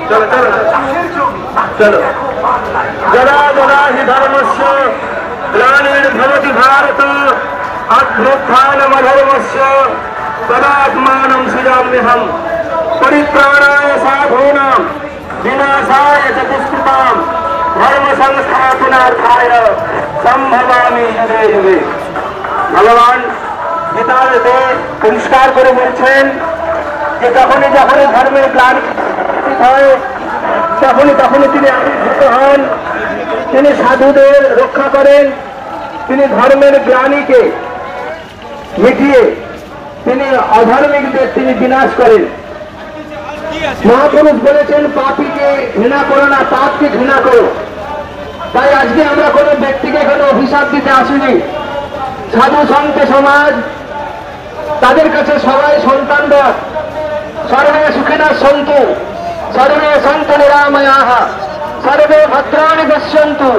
चलो चलो चलो जरा जरा हि धर्मस्य ग्लानिर्भवति भारत अभ्युत्थानमधर्मस्य तदात्मानं सृजाम्यहम् परित्राणाय साधूनां विनाशाय च दुष्कृतां धर्म संस्थापनार्थाय संभवामि युगे युगे। भगवान गीताते परिष्कार करे बोलছেন যে যখনই যখনই ধর্মের গ্লানি হয় তখনই তখনই তিনি আবির্ভূত হন, তিনি সাধুদের রক্ষা করেন, তিনি ধর্মের গ্লানিকে মিটিয়ে তিনি অধর্মিকদের তিনি বিনাশ করেন। মহাপুরুষ বলেছেন পাপীকে ঘৃণা করো না, পাপকে ঘৃণা করো। তাই আজকে আমরা কোনো ব্যক্তিকে কোনো অভিশাপ দিতে আসিনি। সাধু সন্ত সমাজ তাদের কাছে সবাই সন্তানরা সর্বে সুখিনা সন্তু সর্বে সন্তু নিরাময়াঃ সর্বে ভদ্রাণি পশ্যন্তু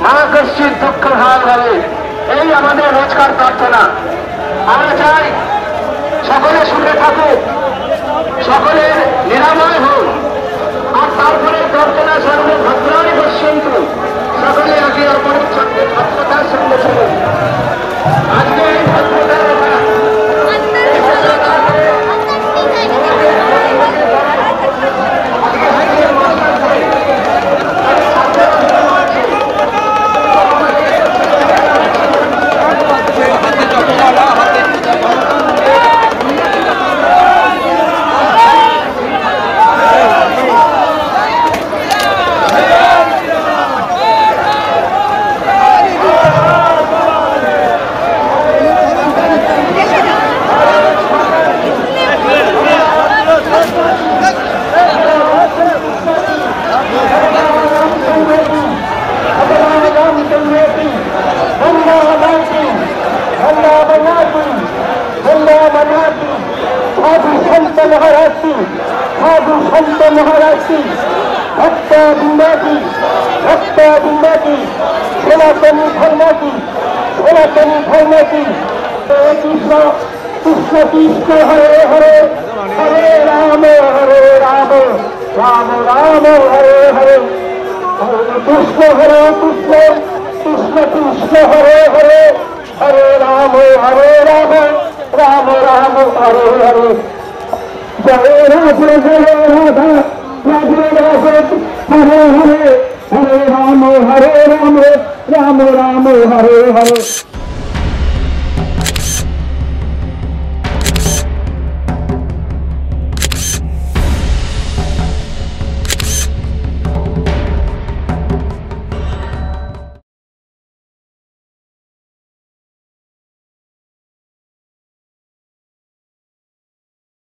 মা কশ্চিৎ দুঃখ ভাগ হবে। এই আমাদের রোজকার প্রার্থনা। আমরা চাই সকলে সুখে থাকুক, সকলের নিরাময় হোক, আর তারপরে প্রার্থনা সর্বে ভদ্রাণি পশ্যন্তু, সকলে একে অপরের সঙ্গে ভদ্রতার সঙ্গে চলুন। আজকে এই ভদ্রতার कृष्ण कृष्ण हरे हरे हरे राम राम राम हरे हरे हरे कृष्ण कृष्ण कृष्ण हरे हरे हरे राम राम राम हरे हरे। जय राधे जय राधा राधे राधे हरे हरे हरे राम राम राम हरे हरे।